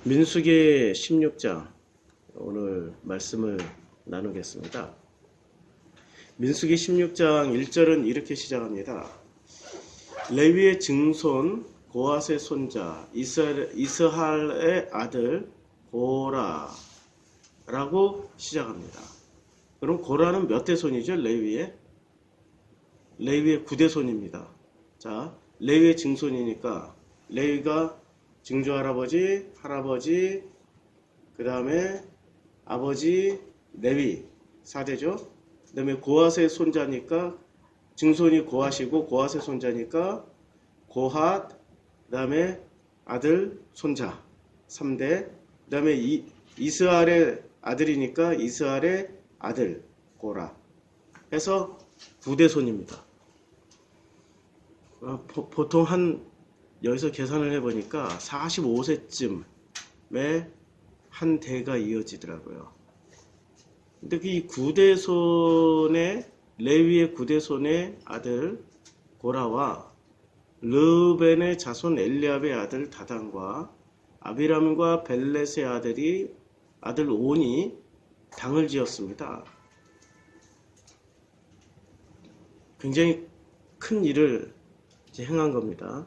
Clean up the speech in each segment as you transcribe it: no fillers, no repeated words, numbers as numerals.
민수기 16장 오늘 말씀을 나누겠습니다. 민수기 16장 1절은 이렇게 시작합니다. 레위의 증손 고핫의 손자 이스할의 아들 고라라고 시작합니다. 그럼 고라는 몇 대손이죠? 레위의 9대손입니다. 자, 레위의 증손이니까 레위가 증조할아버지, 할아버지, 그 다음에 아버지, 레위 4대죠. 그 다음에 고핫의 손자니까 증손이 고핫이고 고핫의 손자니까 고핫, 그 다음에 아들, 손자 3대, 그 다음에 이스할의 아들이니까 이스할의 아들 고라 해서 9대손입니다. 보통 여기서 계산을 해보니까 45세쯤에 한 대가 이어지더라고요. 근데 이 9대손의 레위의 9대손의 아들 고라와 르벤의 자손 엘리압의 아들 다단과 아비람과 벨렛의 아들 온이 당을 지었습니다. 굉장히 큰 일을 행한 겁니다.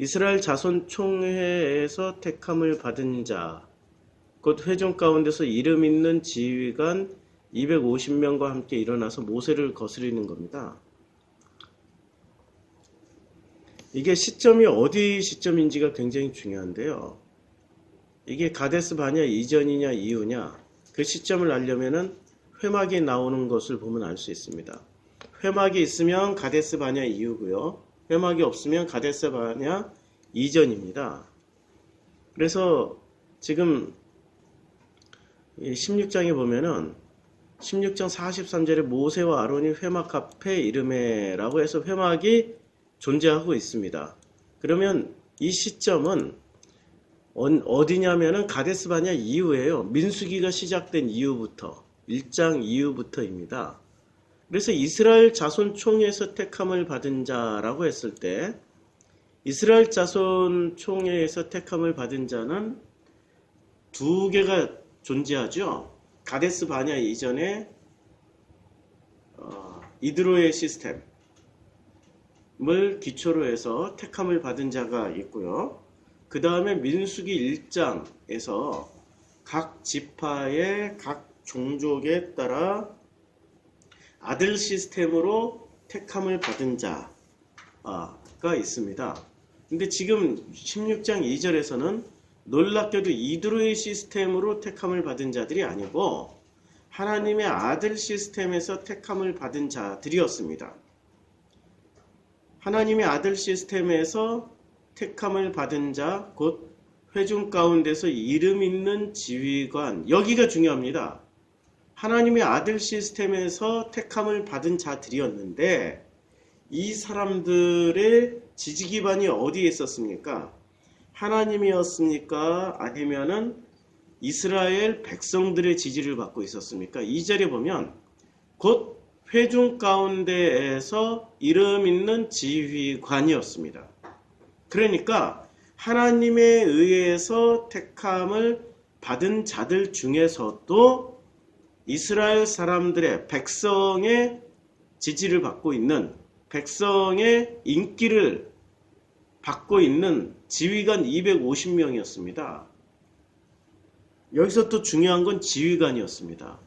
이스라엘 자손 총회에서 택함을 받은 자, 곧 회중 가운데서 이름 있는 지휘관 250명과 함께 일어나서 모세를 거스리는 겁니다. 이게 시점이 어디 시점인지가 굉장히 중요한데요. 이게 가데스 바냐 이전이냐 이후냐, 그 시점을 알려면은 회막이 나오는 것을 보면 알 수 있습니다. 회막이 있으면 가데스 바냐 이후고요. 회막이 없으면 가데스 바냐 이전입니다. 그래서 지금 16장에 보면은 16장 43절에 모세와 아론이 회막 앞에 이르매라고 해서 회막이 존재하고 있습니다. 그러면 이 시점은 어디냐면은 가데스 바냐 이후에요. 민수기가 시작된 이후부터 1장 이후부터입니다. 그래서 이스라엘 자손 총회에서 택함을 받은 자라고 했을 때 이스라엘 자손 총회에서 택함을 받은 자는 두 개가 존재하죠. 가데스 바냐 이전에 이드로의 시스템을 기초로 해서 택함을 받은 자가 있고요. 그 다음에 민수기 1장에서 각 지파의 각 종족에 따라 아들 시스템으로 택함을 받은 자가 있습니다. 근데 지금 16장 2절에서는 놀랍게도 이드로의 시스템으로 택함을 받은 자들이 아니고 하나님의 아들 시스템에서 택함을 받은 자들이었습니다. 하나님의 아들 시스템에서 택함을 받은 자, 곧 회중 가운데서 이름 있는 지휘관, 여기가 중요합니다. 하나님의 아들 시스템에서 택함을 받은 자들이었는데 이 사람들의 지지 기반이 어디에 있었습니까? 하나님이었습니까? 아니면은 이스라엘 백성들의 지지를 받고 있었습니까? 2절에 보면 곧 회중 가운데에서 이름 있는 지휘관이었습니다. 그러니까 하나님에 의해서 택함을 받은 자들 중에서도 이스라엘 사람들의 백성의 지지를 받고 있는, 백성의 인기를 받고 있는 지휘관 250명이었습니다. 여기서 또 중요한 건 지휘관이었습니다.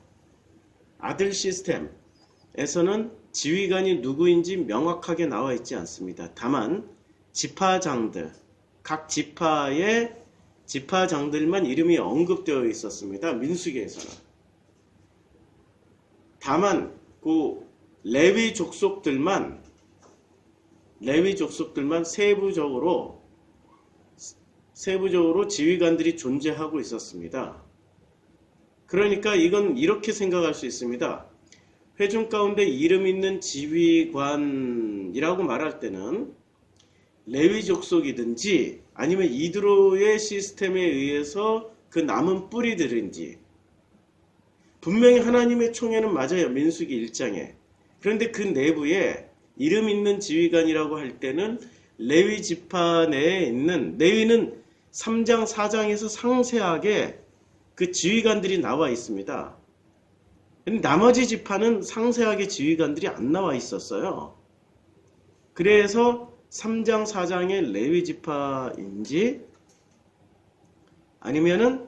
아들 시스템에서는 지휘관이 누구인지 명확하게 나와 있지 않습니다. 다만 지파장들, 각 지파의 지파장들만 이름이 언급되어 있었습니다. 민수기에서는. 다만 그 레위 족속들만 세부적으로 지휘관들이 존재하고 있었습니다. 그러니까 이건 이렇게 생각할 수 있습니다. 회중 가운데 이름 있는 지휘관이라고 말할 때는 레위 족속이든지 아니면 이드로의 시스템에 의해서 그 남은 뿌리들인지, 분명히 하나님의 총회는 맞아요. 민수기 1장에. 그런데 그 내부에 이름 있는 지휘관이라고 할 때는 레위 지파 내에 있는, 레위는 3장, 4장에서 상세하게 그 지휘관들이 나와 있습니다. 근데 나머지 지파는 상세하게 지휘관들이 안 나와 있었어요. 그래서 3장, 4장의 레위 지파인지 아니면은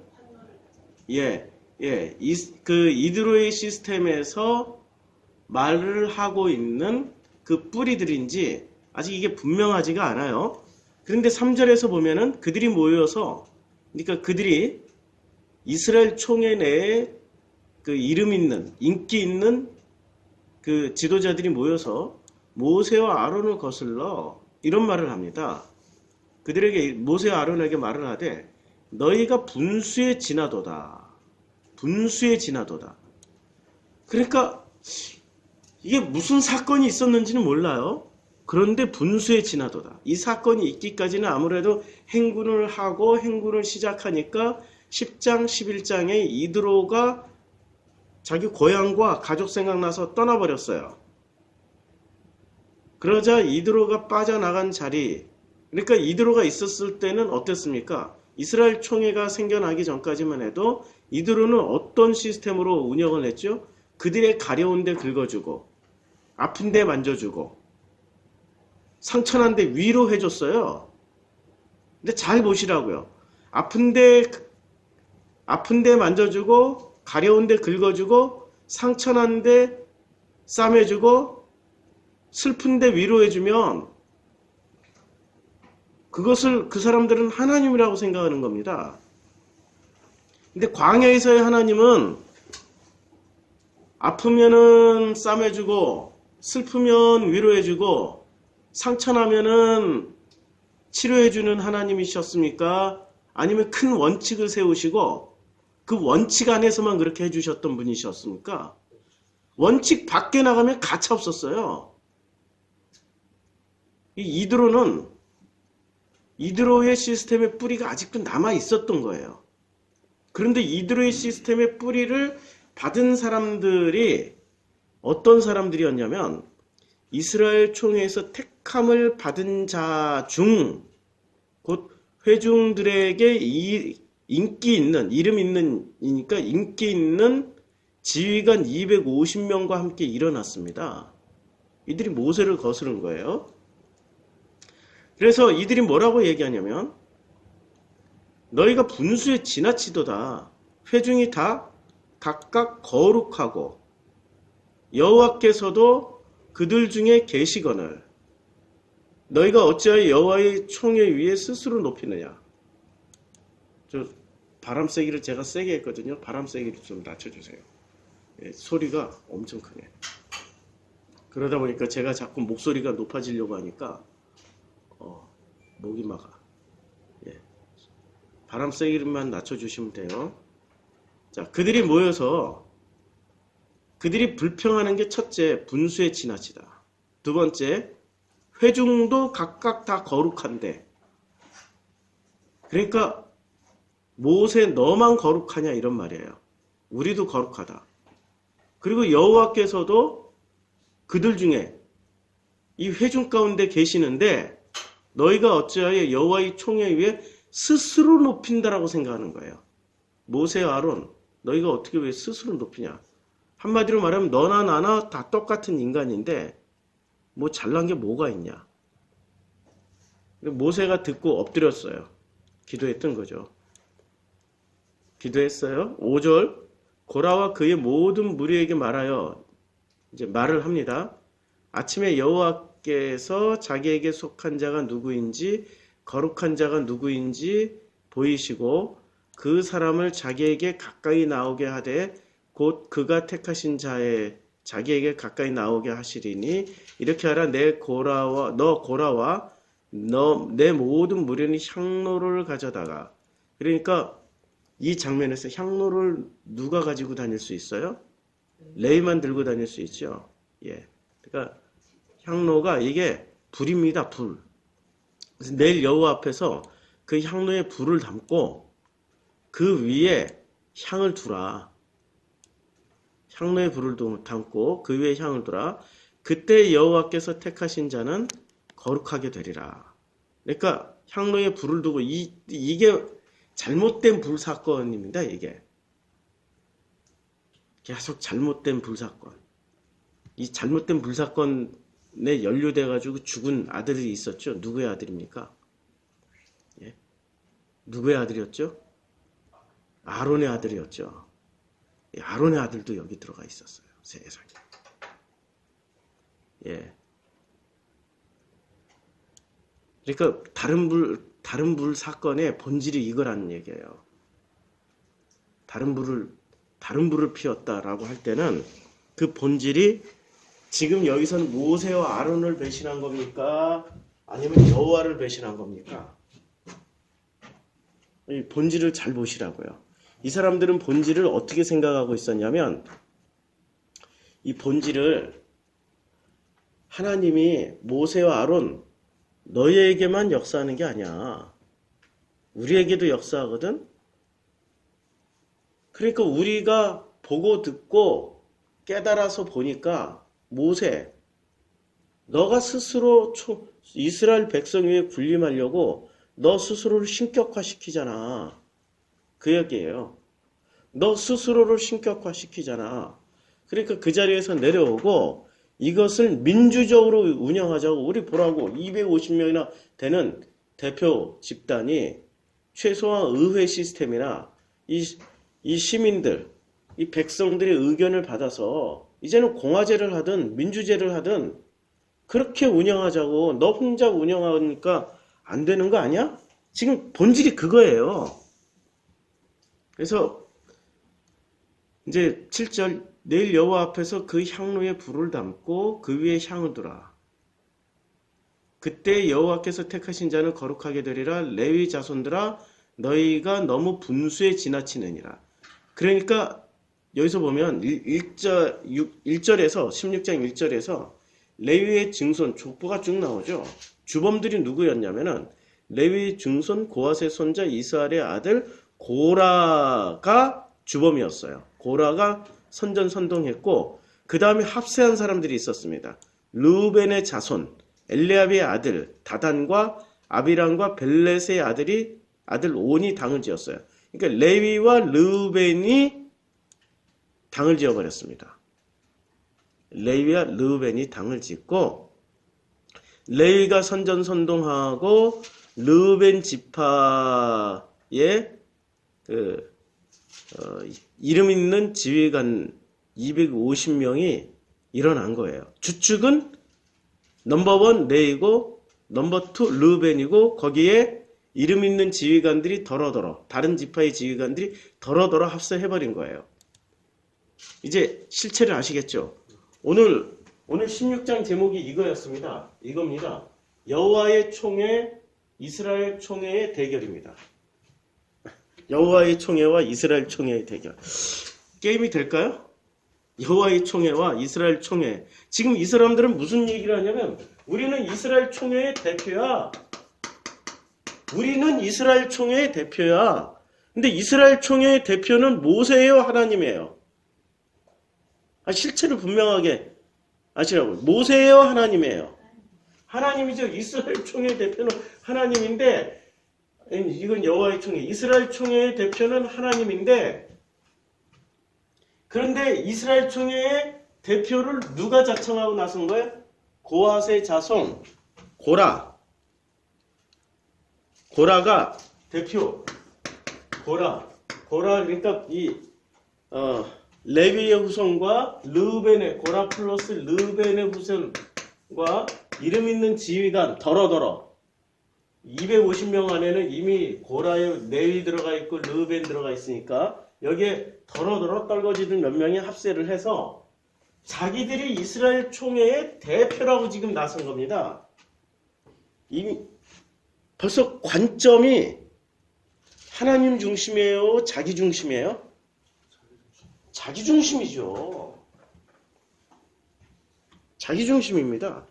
그 이드로의 시스템에서 말을 하고 있는 그 뿌리들인지 아직 이게 분명하지가 않아요. 그런데 3절에서 보면은 그들이 모여서, 그러니까 그들이 이스라엘 총회 내에 그 이름 있는, 인기 있는 그 지도자들이 모여서 모세와 아론을 거슬러 이런 말을 합니다. 그들에게, 모세와 아론에게 말을 하되 너희가 분수에 지나도다. 분수에 지나도다. 그러니까 이게 무슨 사건이 있었는지는 몰라요. 그런데 분수에 지나도다. 이 사건이 있기까지는 아무래도 행군을 하고 행군을 시작하니까 10장, 11장에 이드로가 자기 고향과 가족 생각나서 떠나버렸어요. 그러자 이드로가 빠져나간 자리, 그러니까 이드로가 있었을 때는 어땠습니까? 이스라엘 총회가 생겨나기 전까지만 해도 이드로는 어떤 시스템으로 운영을 했죠? 그들의 가려운 데 긁어주고 아픈 데 만져주고 상처난 데 위로해줬어요. 근데 잘 보시라고요. 아픈 데 만져주고 가려운 데 긁어주고 상처난 데 싸매주고 슬픈 데 위로해주면 그것을 그 사람들은 하나님이라고 생각하는 겁니다. 근데 광야에서의 하나님은 아프면은 싸매주고 슬프면 위로해주고 상처나면은 치료해주는 하나님이셨습니까? 아니면 큰 원칙을 세우시고 그 원칙 안에서만 그렇게 해주셨던 분이셨습니까? 원칙 밖에 나가면 가차 없었어요. 이 이드로의 시스템의 뿌리가 아직도 남아 있었던 거예요. 그런데 이드로의 시스템의 뿌리를 받은 사람들이 어떤 사람들이었냐면 이스라엘 총회에서 택함을 받은 자 중 곧 회중들에게 인기 있는, 이름 있는이니까 인기 있는 지휘관 250명과 함께 일어났습니다. 이들이 모세를 거스른 거예요. 그래서 이들이 뭐라고 얘기하냐면 너희가 분수에 지나치도다. 회중이 다 각각 거룩하고 여호와께서도 그들 중에 계시거늘 너희가 어찌하여 여호와의 총회 위에 스스로 높이느냐. 저 바람 세기를 제가 세게 했거든요. 바람 세기를 좀 낮춰주세요. 소리가 엄청 크네. 그러다 보니까 제가 자꾸 목소리가 높아지려고 하니까 목이 막아. 바람 세기만 낮춰주시면 돼요. 자, 그들이 모여서 그들이 불평하는 게 첫째, 분수에 지나치다. 두 번째, 회중도 각각 다 거룩한데. 그러니까 모세 너만 거룩하냐 이런 말이에요. 우리도 거룩하다. 그리고 여호와께서도 그들 중에 이 회중 가운데 계시는데 너희가 어찌하여 여호와의 총회 위에 스스로 높인다라고 생각하는 거예요. 모세와 아론, 너희가 어떻게 왜 스스로 높이냐? 한마디로 말하면 너나 나나 다 똑같은 인간인데 뭐 잘난 게 뭐가 있냐? 모세가 듣고 엎드렸어요. 기도했던 거죠. 기도했어요. 5절 고라와 그의 모든 무리에게 말하여 이제 말을 합니다. 아침에 여호와께서 자기에게 속한 자가 누구인지 거룩한 자가 누구인지 보이시고 그 사람을 자기에게 가까이 나오게 하되 곧 그가 택하신 자의 자기에게 가까이 나오게 하시리니 이렇게 하라. 내 고라와 내 모든 무리는 향로를 가져다가. 그러니까 이 장면에서 향로를 누가 가지고 다닐 수 있어요? 레위만 들고 다닐 수 있죠. 그러니까 향로가 이게 불입니다. 불. 그래서 내일 여호와 앞에서 그 향로에 불을 담고 그 위에 향을 두라. 향로에 불을 담고 그 위에 향을 두라. 그때 여호와께서 택하신 자는 거룩하게 되리라. 그러니까 향로에 불을 두고 이게 잘못된 불사건입니다. 이게 계속 잘못된 불사건. 이 잘못된 불사건에 연루돼 가지고 죽은 아들이 있었죠. 누구의 아들입니까? 예? 누구의 아들이었죠? 아론의 아들이었죠. 아론의 아들도 여기 들어가 있었어요. 세상에. 예. 그러니까 다른 불 사건의 본질이 이거라는 얘기예요. 다른 불을 피웠다라고 할 때는 그 본질이 지금 여기서는 모세와 아론을 배신한 겁니까? 아니면 여호와를 배신한 겁니까? 이 본질을 잘 보시라고요. 이 사람들은 본질을 어떻게 생각하고 있었냐면 이 본질을 하나님이 모세와 아론 너희에게만 역사하는 게 아니야. 우리에게도 역사하거든. 그러니까 우리가 보고 듣고 깨달아서 보니까 모세 너가 스스로 이스라엘 백성 위에 군림하려고 너 스스로를 신격화시키잖아. 그 얘기예요. 너 스스로를 신격화시키잖아. 그러니까 그 자리에서 내려오고 이것을 민주적으로 운영하자고 우리 보라고 250명이나 되는 대표 집단이 최소한 의회 시스템이나 이 시민들, 이 백성들의 의견을 받아서 이제는 공화제를 하든 민주제를 하든 그렇게 운영하자고 너 혼자 운영하니까 안 되는 거 아니야? 지금 본질이 그거예요. 그래서 이제 7절 내일 여호와 앞에서 그 향로에 불을 담고 그 위에 향을 두라. 그때 여호와께서 택하신 자는 거룩하게 되리라. 레위 자손들아 너희가 너무 분수에 지나치느니라. 그러니까 여기서 보면 1절에서 16장 1절에서 레위의 증손 족보가 쭉 나오죠. 주범들이 누구였냐면은 레위 증손 고핫의 손자 이스라엘의 아들 고라가 주범이었어요. 고라가 선전선동했고 그 다음에 합세한 사람들이 있었습니다. 르우벤의 자손 엘리압의 아들 다단과 아비람과 벨렛의 아들 온이 당을 지었어요. 그러니까 레위와 르우벤이 당을 지어버렸습니다. 레위와 르우벤이 당을 짓고 레위가 선전선동하고 르우벤 지파의 이름 있는 지휘관 250명이 일어난 거예요. 주축은 넘버 1 레위고 넘버 2 르우벤이고 거기에 이름 있는 지휘관들이 더러더러 다른 지파의 지휘관들이 더러더러 합세해버린 거예요. 이제 실체를 아시겠죠? 오늘 16장 제목이 이거였습니다. 이겁니다. 여호와의 총회 이스라엘 총회의 대결입니다. 여호와의 총회와 이스라엘 총회의 대결. 게임이 될까요? 여호와의 총회와 이스라엘 총회. 지금 이 사람들은 무슨 얘기를 하냐면 우리는 이스라엘 총회의 대표야. 우리는 이스라엘 총회의 대표야. 근데 이스라엘 총회의 대표는 모세예요, 하나님이에요? 실체를 분명하게 아시라고요. 모세예요, 하나님이에요? 하나님이죠. 이스라엘 총회의 대표는 하나님인데 이건 여호와의 총회. 이스라엘 총회의 대표는 하나님인데 그런데 이스라엘 총회의 대표를 누가 자청하고 나선 거예요? 고핫의 자손 고라가 대표. 고라 그러니까 레위의 후손과 르우벤의 고라 플러스 르우벤의 후손과 이름 있는 지휘관 더러더러 250명 안에는 이미 고라에 레위 들어가 있고 르우벤 들어가 있으니까 여기에 더러더러 떨거지들 몇 명이 합세를 해서 자기들이 이스라엘 총회의 대표라고 지금 나선 겁니다. 이미 벌써 관점이 하나님 중심이에요? 자기 중심이에요? 자기 중심이죠. 자기 중심입니다.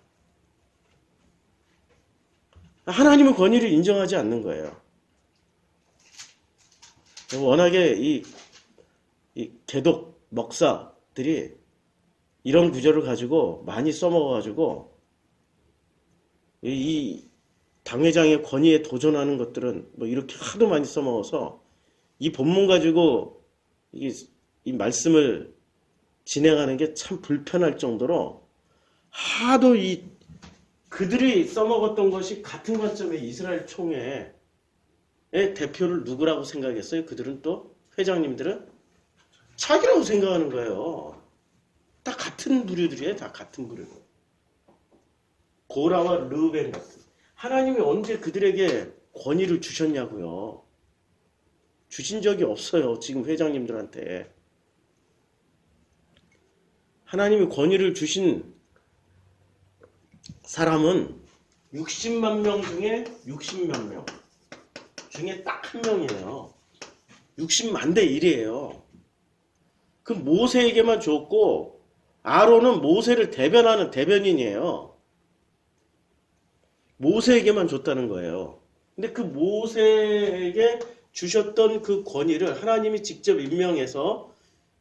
하나님의 권위를 인정하지 않는 거예요. 워낙에 이 개독 먹사들이 이런 구조를 가지고 많이 써먹어가지고 이 당회장의 권위에 도전하는 것들은 뭐 이렇게 하도 많이 써먹어서 이 본문 가지고 이 말씀을 진행하는 게 참 불편할 정도로 하도 그들이 써먹었던 것이 같은 관점의 이스라엘 총회의 대표를 누구라고 생각했어요? 그들은 또 회장님들은 자기라고 생각하는 거예요. 다 같은 부류들이에요. 다 같은 부류. 고라와 르벤 같은. 하나님이 언제 그들에게 권위를 주셨냐고요. 주신 적이 없어요. 지금 회장님들한테. 하나님이 권위를 주신 사람은 60만 명 중에 60몇 명 중에 딱 한 명이에요. 60만 대 1이에요. 그 모세에게만 줬고 아론은 모세를 대변하는 대변인이에요. 모세에게만 줬다는 거예요. 근데 그 모세에게 주셨던 그 권위를 하나님이 직접 임명해서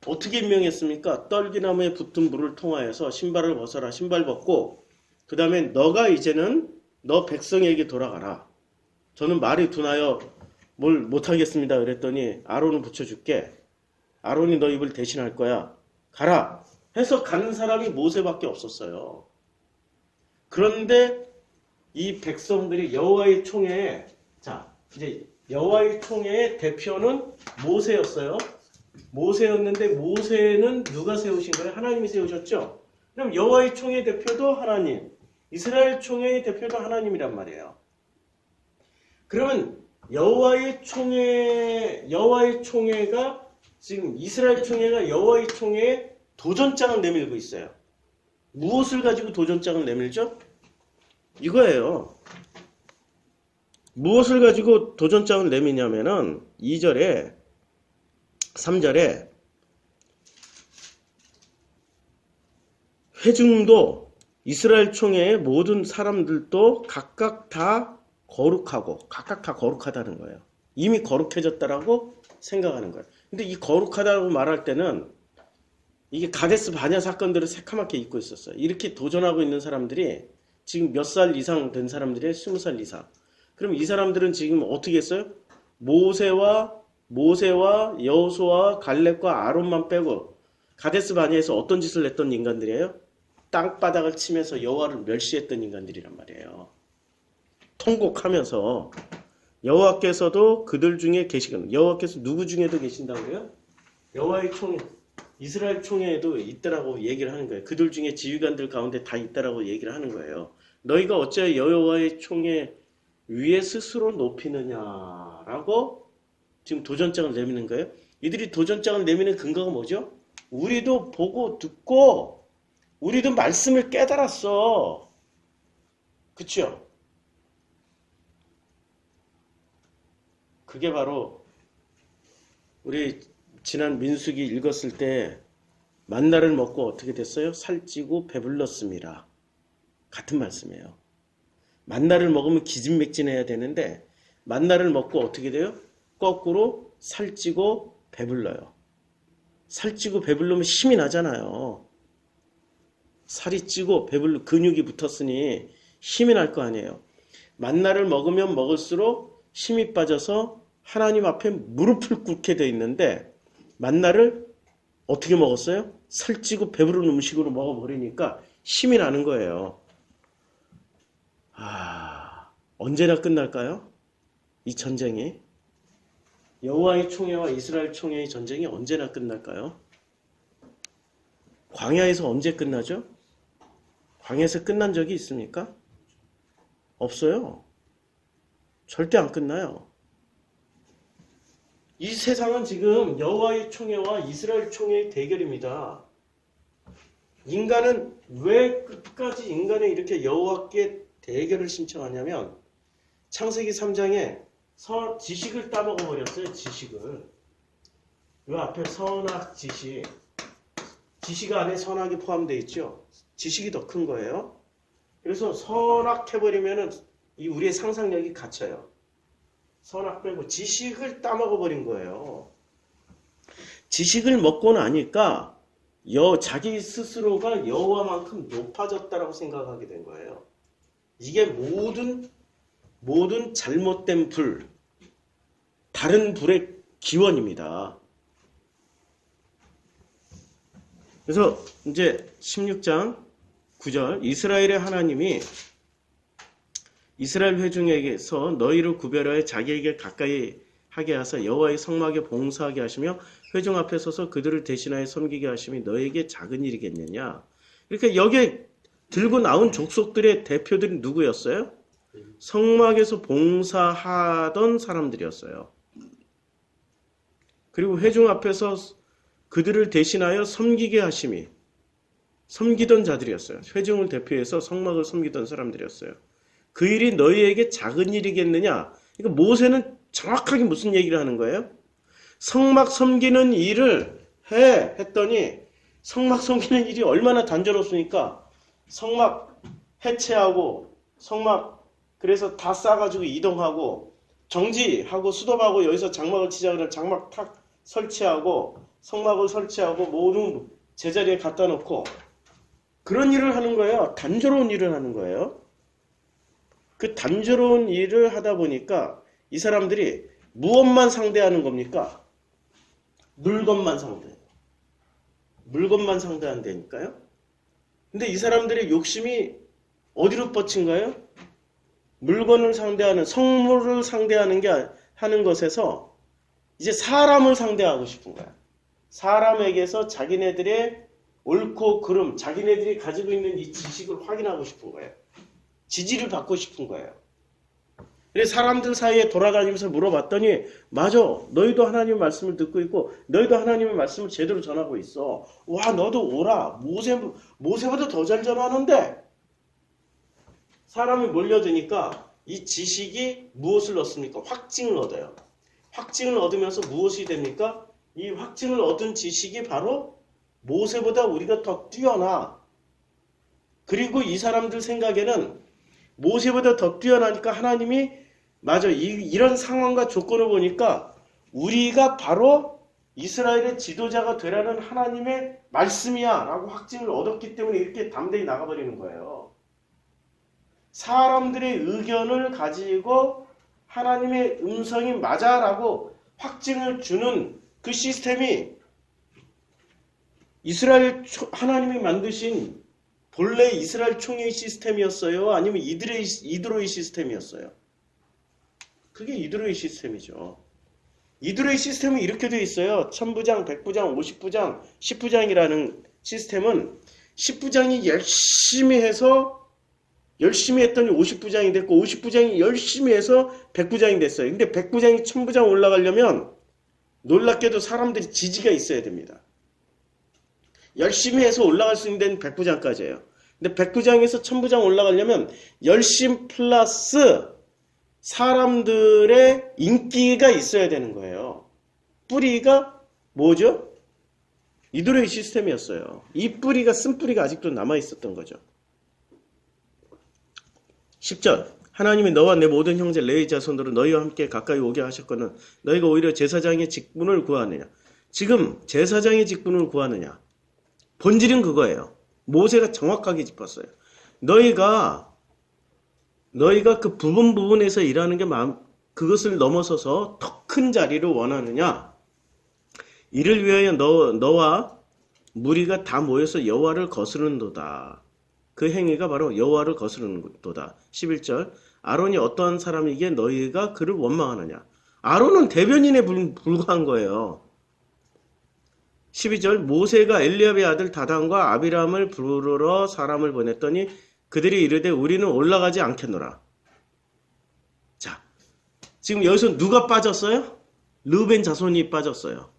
어떻게 임명했습니까? 떨기나무에 붙은 물을 통하여서 신발을 벗어라. 신발 벗고 그 다음에 너가 이제는 너 백성에게 돌아가라. 저는 말이 둔하여 뭘 못하겠습니다. 그랬더니 아론을 붙여줄게. 아론이 너 입을 대신할 거야. 가라. 해서 가는 사람이 모세밖에 없었어요. 그런데 이 백성들이 여호와의 총회에 이제 여호와의 총회의 대표는 모세였어요. 모세였는데 모세는 누가 세우신 거예요? 하나님이 세우셨죠? 그럼 여호와의 총회 대표도 하나님, 이스라엘 총회의 대표도 하나님이란 말이에요. 그러면 여호와의 총회가 지금 이스라엘 총회가 여호와의 총회에 도전장을 내밀고 있어요. 무엇을 가지고 도전장을 내밀죠? 이거예요. 무엇을 가지고 도전장을 내미냐면은 2절에 3절에 회중도 이스라엘 총회의 모든 사람들도 각각 다 거룩하다는 거예요. 이미 거룩해졌다라고 생각하는 거예요. 근데 이 거룩하다고 말할 때는 이게 가데스 바냐 사건들을 새카맣게 잊고 있었어요. 이렇게 도전하고 있는 사람들이 지금 몇 살 이상 된 사람들이 20살 이상. 그럼 이 사람들은 지금 어떻게 했어요? 모세와 여호수아와 갈렙과 아론만 빼고 가데스 바냐에서 어떤 짓을 했던 인간들이에요? 땅바닥을 치면서 여호와를 멸시했던 인간들이란 말이에요. 통곡하면서 여호와께서도 그들 중에 계시거든. 여호와께서 누구 중에도 계신다고 그래요? 여호와의 총회, 이스라엘 총회에도 있다라고 얘기를 하는 거예요. 그들 중에 지휘관들 가운데 다 있다라고 얘기를 하는 거예요. 너희가 어찌 여호와의 총회 위에 스스로 높이느냐라고 지금 도전장을 내미는 거예요. 이들이 도전장을 내미는 근거가 뭐죠? 우리도 보고 듣고 우리도 말씀을 깨달았어. 그쵸? 그게 바로 우리 지난 민수기 읽었을 때 만나를 먹고 어떻게 됐어요? 살찌고 배불렀습니다. 같은 말씀이에요. 만나를 먹으면 기진맥진해야 되는데 만나를 먹고 어떻게 돼요? 거꾸로 살찌고 배불러요. 살찌고 배불르면 힘이 나잖아요. 살이 찌고 근육이 붙었으니 힘이 날 거 아니에요. 만나를 먹으면 먹을수록 힘이 빠져서 하나님 앞에 무릎을 꿇게 돼 있는데 만나를 어떻게 먹었어요? 살찌고 배부른 음식으로 먹어버리니까 힘이 나는 거예요. 언제나 끝날까요? 이 전쟁이? 여호와의 총회와 이스라엘 총회의 전쟁이 언제나 끝날까요? 광야에서 언제 끝나죠? 광야에서 끝난 적이 있습니까? 없어요. 절대 안 끝나요. 이 세상은 지금 여호와의 총회와 이스라엘 총회의 대결입니다. 인간은 왜 끝까지 인간이 이렇게 여호와께 대결을 신청하냐면 창세기 3장에 지식을 따먹어 버렸어요. 지식을. 이 앞에 선악 지식. 지식 안에 선악이 포함되어 있죠. 지식이 더 큰 거예요. 그래서 선악해버리면은 우리의 상상력이 갇혀요. 선악 빼고 지식을 따먹어 버린 거예요. 지식을 먹고 나니까 자기 스스로가 여호와만큼 높아졌다라고 생각하게 된 거예요. 이게 모든 모든 잘못된 불, 다른 불의 기원입니다. 그래서 이제 16장 9절 이스라엘의 하나님이 이스라엘 회중에게서 너희를 구별하여 자기에게 가까이 하게 하사 여호와의 성막에 봉사하게 하시며 회중 앞에 서서 그들을 대신하여 섬기게 하심이 너에게 작은 일이겠느냐. 이렇게 여기에 들고 나온 족속들의 대표들이 누구였어요? 성막에서 봉사하던 사람들이었어요. 그리고 회중 앞에서 그들을 대신하여 섬기게 하심이 섬기던 자들이었어요. 회중을 대표해서 성막을 섬기던 사람들이었어요. 그 일이 너희에게 작은 일이겠느냐? 그러니까 모세는 정확하게 무슨 얘기를 하는 거예요? 성막 섬기는 일을 했더니 성막 섬기는 일이 얼마나 단조롭습니까? 성막 해체하고 성막 그래서 다 싸가지고 이동하고 정지하고 수도하고 여기서 장막을 치자 그러면 장막 탁 설치하고 성막을 설치하고 모든 제자리에 갖다 놓고 그런 일을 하는 거예요. 단조로운 일을 하는 거예요. 그 단조로운 일을 하다 보니까 이 사람들이 무엇만 상대하는 겁니까? 물건만 상대해요. 물건만 상대한다니까요. 근데 이 사람들의 욕심이 어디로 뻗친가요? 물건을 상대하는 성물을 상대하는 하는 것에서 이제 사람을 상대하고 싶은 거야. 사람에게서 자기네들의 옳고 그름, 자기네들이 가지고 있는 이 지식을 확인하고 싶은 거예요. 지지를 받고 싶은 거예요. 그래서 사람들 사이에 돌아다니면서 물어봤더니 맞아, 너희도 하나님의 말씀을 듣고 있고 너희도 하나님의 말씀을 제대로 전하고 있어. 와, 너도 오라. 모세보다 더 잘 전하는데. 사람이 몰려드니까 이 지식이 무엇을 얻습니까? 확증을 얻어요. 확증을 얻으면서 무엇이 됩니까? 이 확증을 얻은 지식이 바로 모세보다 우리가 더 뛰어나. 그리고 이 사람들 생각에는 모세보다 더 뛰어나니까 하나님이 맞아, 이런 상황과 조건을 보니까 우리가 바로 이스라엘의 지도자가 되라는 하나님의 말씀이야 라고 확증을 얻었기 때문에 이렇게 담대히 나가버리는 거예요. 사람들의 의견을 가지고 하나님의 음성이 맞아 라고 확증을 주는 그 시스템이 이스라엘 하나님이 만드신 본래 이스라엘 총회의 시스템이었어요? 아니면 이드로의 시스템이었어요? 그게 이드로의 시스템이죠. 이드로의 시스템은 이렇게 되어 있어요. 1000부장, 100부장, 50부장, 10부장이라는 시스템은 10부장이 열심히 했더니 50부장이 됐고 50부장이 열심히 해서 100부장이 됐어요. 근데 100부장이 1000부장 올라가려면 놀랍게도 사람들이 지지가 있어야 됩니다. 열심히 해서 올라갈 수 있는 데는 100부장까지예요. 근데 100부장에서 1000부장 올라가려면 열심 플러스 사람들의 인기가 있어야 되는 거예요. 뿌리가 뭐죠? 이드로의 시스템이었어요. 이 뿌리가 쓴뿌리가 아직도 남아있었던 거죠. 10절 하나님이 너와 내 모든 형제 레위 자손들은 너희와 함께 가까이 오게 하셨거늘 너희가 오히려 제사장의 직분을 구하느냐. 지금 제사장의 직분을 구하느냐. 본질은 그거예요. 모세가 정확하게 짚었어요. 너희가 그 부분에서 일하는 게 그것을 넘어서서 더 큰 자리를 원하느냐. 이를 위하여 너와 무리가 다 모여서 여호와를 거스르는도다. 그 행위가 바로 여호와를 거스르는도다. 11절 아론이 어떠한 사람이기에 너희가 그를 원망하느냐. 아론은 대변인에 불과한 거예요. 12절 모세가 엘리압의 아들 다단과 아비람을 부르러 사람을 보냈더니 그들이 이르되 우리는 올라가지 않겠노라. 자, 지금 여기서 누가 빠졌어요? 르우벤 자손이 빠졌어요.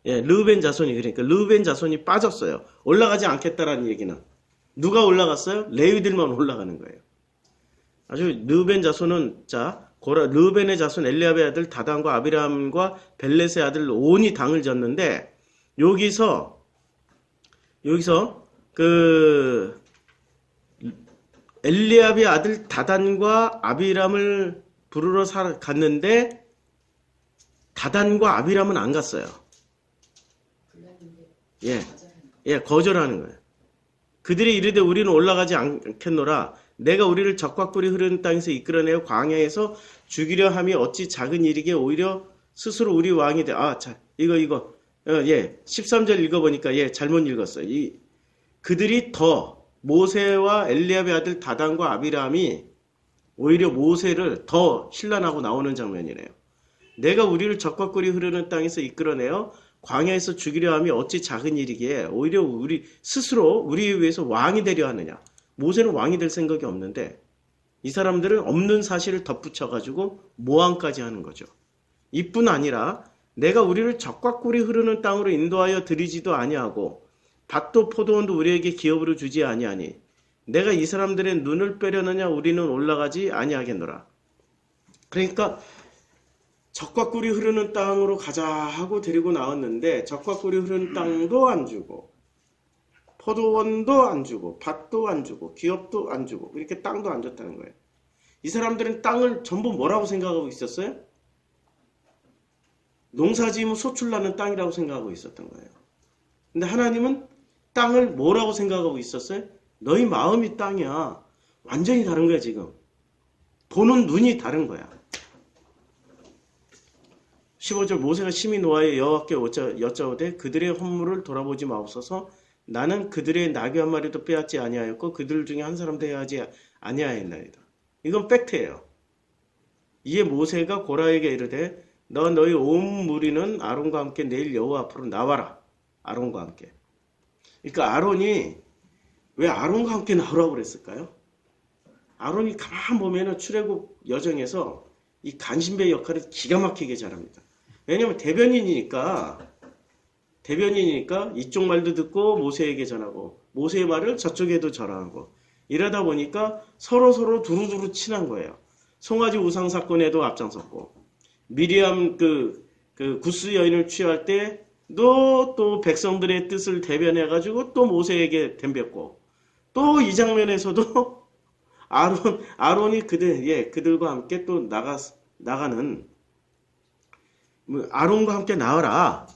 예, 르우벤 자손이 그러니까 르우벤 자손이 빠졌어요. 올라가지 않겠다라는 얘기는 누가 올라갔어요? 레위들만 올라가는 거예요. 아주 르우벤 자손은 르우벤의 자손 엘리압의 아들 다단과 아비람과 벨렛의 아들 온이 당을 졌는데 여기서 그 엘리압의 아들 다단과 아비람을 부르러 갔는데 다단과 아비람은 안 갔어요. 예, 거절하는 거예요. 그들이 이르되 우리는 올라가지 않겠노라. 내가 우리를 적과 꿀이 흐르는 땅에서 이끌어내어 광야에서 죽이려 함이 어찌 작은 일이게 오히려 스스로 우리 왕이 돼. 자, 이거. 예. 13절 읽어보니까, 예, 잘못 읽었어요. 그들이 더, 모세와 엘리압의 아들 다단과 아비람이 오히려 모세를 더 신란하고 나오는 장면이네요. 내가 우리를 적과 꿀이 흐르는 땅에서 이끌어내어 광야에서 죽이려 함이 어찌 작은 일이기에 오히려 우리 스스로 우리에 위해서 왕이 되려 하느냐. 모세는 왕이 될 생각이 없는데 이 사람들은 없는 사실을 덧붙여가지고 모함까지 하는 거죠. 이뿐 아니라 내가 우리를 적과 꿀이 흐르는 땅으로 인도하여 들이지도 아니하고 밭도 포도원도 우리에게 기업으로 주지 아니하니 내가 이 사람들의 눈을 빼려느냐 우리는 올라가지 아니하겠노라. 그러니까 적과 꿀이 흐르는 땅으로 가자 하고 데리고 나왔는데 적과 꿀이 흐르는 땅도 안 주고 포도원도 안 주고 밭도 안 주고 기업도 안 주고 이렇게 땅도 안 줬다는 거예요. 이 사람들은 땅을 전부 뭐라고 생각하고 있었어요? 농사지으면 소출나는 땅이라고 생각하고 있었던 거예요. 근데 하나님은 땅을 뭐라고 생각하고 있었어요? 너희 마음이 땅이야. 완전히 다른 거야 지금. 보는 눈이 다른 거야. 15절 모세가 심히 노하여 여호와께 여짜오되 그들의 헌물을 돌아보지 마옵소서. 나는 그들의 나귀 한 마리도 빼앗지 아니하였고 그들 중에 한 사람도 해하지 아니하였나이다. 이건 팩트예요. 이에 모세가 고라에게 이르되 너희 온 무리는 아론과 함께 내일 여호와 앞으로 나와라. 아론과 함께. 그러니까 아론이 왜 아론과 함께 나오라고 그랬을까요? 아론이 가만 보면은 출애굽 여정에서 이 간신배 역할을 기가 막히게 잘합니다. 왜냐면 대변인이니까 이쪽 말도 듣고 모세에게 전하고 모세의 말을 저쪽에도 전하고 이러다 보니까 서로 두루두루 친한 거예요. 송아지 우상 사건에도 앞장섰고 미리암 그 구스 여인을 취할 때도 또 백성들의 뜻을 대변해가지고 또 모세에게 덤볐고 또 이 장면에서도 아론이 그들과 함께 또 나가는 아론과 함께 나와라.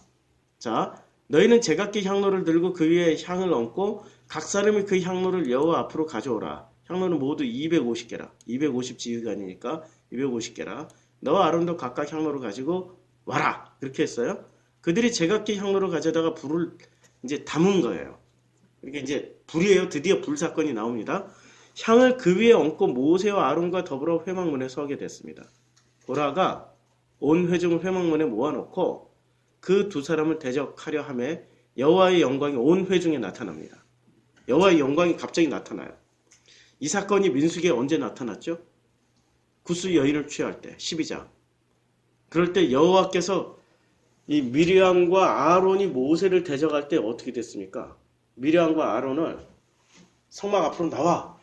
자, 너희는 제각기 향로를 들고 그 위에 향을 얹고 각 사람이 그 향로를 여호와 앞으로 가져오라. 향로는 모두 250개라. 250지휘관이니까 250개라. 너와 아론도 각각 향로를 가지고 와라. 그렇게 했어요. 그들이 제각기 향로를 가져다가 불을 이제 담은 거예요. 이게 이제 불이에요. 드디어 불 사건이 나옵니다. 향을 그 위에 얹고 모세와 아론과 더불어 회막문에 서게 됐습니다. 고라가 온 회중을 회막문에 모아놓고 그 두 사람을 대적하려 하며 여호와의 영광이 온 회중에 나타납니다. 여호와의 영광이 갑자기 나타나요. 이 사건이 민수기에 언제 나타났죠? 구스 여인을 취할 때 12장. 그럴 때 여호와께서 이 미리암과 아론이 모세를 대적할 때 어떻게 됐습니까? 미리암과 아론을 성막 앞으로 나와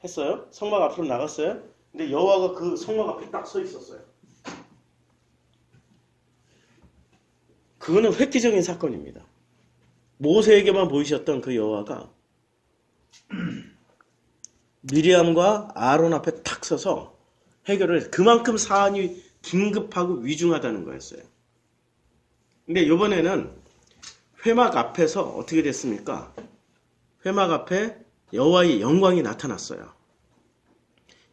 했어요. 성막 앞으로 나갔어요. 근데 여호와가 그 성막 앞에 딱 서 있었어요. 그거는 획기적인 사건입니다. 모세에게만 보이셨던 그 여호와가 미리암과 아론 앞에 탁 서서 해결을 해서 그만큼 사안이 긴급하고 위중하다는 거였어요. 근데 이번에는 회막 앞에서 어떻게 됐습니까? 회막 앞에 여호와의 영광이 나타났어요.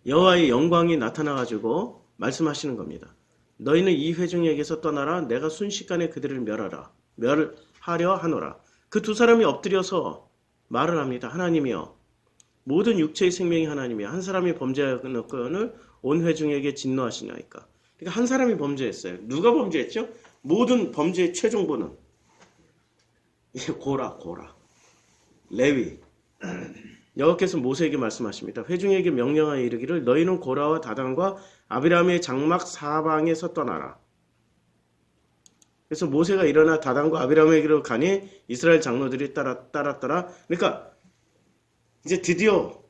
여호와의 영광이 나타나가지고 말씀하시는 겁니다. 너희는 이 회중에게서 떠나라. 내가 순식간에 그들을 멸하려 하노라. 그 두 사람이 엎드려서 말을 합니다. 하나님이여, 모든 육체의 생명이 하나님이여, 한 사람이 범죄하였거늘 온 회중에게 진노하시나이까. 그러니까 한 사람이 범죄했어요. 누가 범죄했죠? 모든 범죄의 최종본은 고라 레위. 여호와께서 모세에게 말씀하십니다. 회중에게 명령하여 이르기를 너희는 고라와 다단과 아비람의 장막 사방에서 떠나라. 그래서 모세가 일어나 다단과 아비람에게로 가니 이스라엘 장로들이 따랐더라. 그러니까 이제 드디어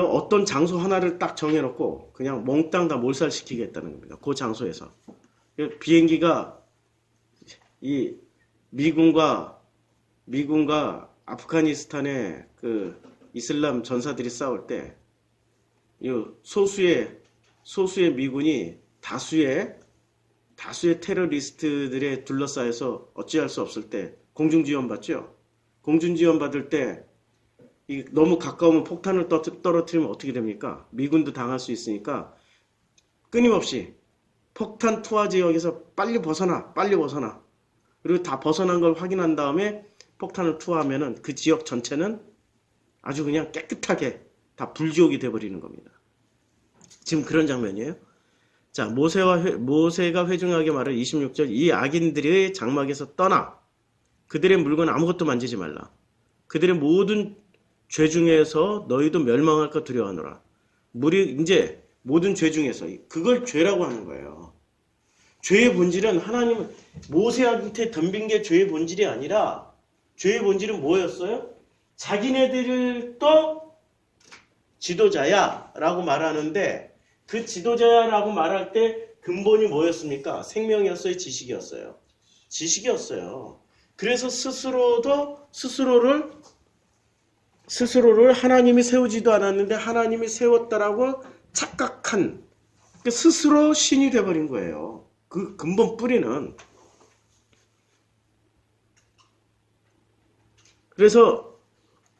어떤 장소 하나를 딱 정해놓고 그냥 몽땅 다 몰살시키겠다는 겁니다. 그 장소에서. 비행기가 이 미군과 아프가니스탄의 그 이슬람 전사들이 싸울 때 소수의 미군이 다수의 테러리스트들에 둘러싸여서 어찌할 수 없을 때 공중지원 받죠. 공중지원 받을 때 너무 가까우면 폭탄을 떨어뜨리면 어떻게 됩니까? 미군도 당할 수 있으니까 끊임없이 폭탄 투하 지역에서 빨리 벗어나, 빨리 벗어나. 그리고 다 벗어난 걸 확인한 다음에 폭탄을 투하하면은 그 지역 전체는 아주 그냥 깨끗하게 다 불지옥이 돼버리는 겁니다. 지금 그런 장면이에요. 자, 모세가 회중하게 말을 26절, 이 악인들의 장막에서 떠나 그들의 물건 아무것도 만지지 말라. 그들의 모든 죄 중에서 너희도 멸망할까 두려워하노라. 이제 모든 죄 중에서 그걸 죄라고 하는 거예요. 죄의 본질은 하나님은 모세한테 덤빈 게 죄의 본질이 아니라 죄의 본질은 뭐였어요? 자기네들도 지도자야 라고 말하는데 그 지도자야 라고 말할 때 근본이 뭐였습니까? 생명이었어요? 지식이었어요? 지식이었어요. 그래서 스스로를 하나님이 세우지도 않았는데 하나님이 세웠다라고 착각한 스스로 신이 돼버린 거예요. 그 근본 뿌리는. 그래서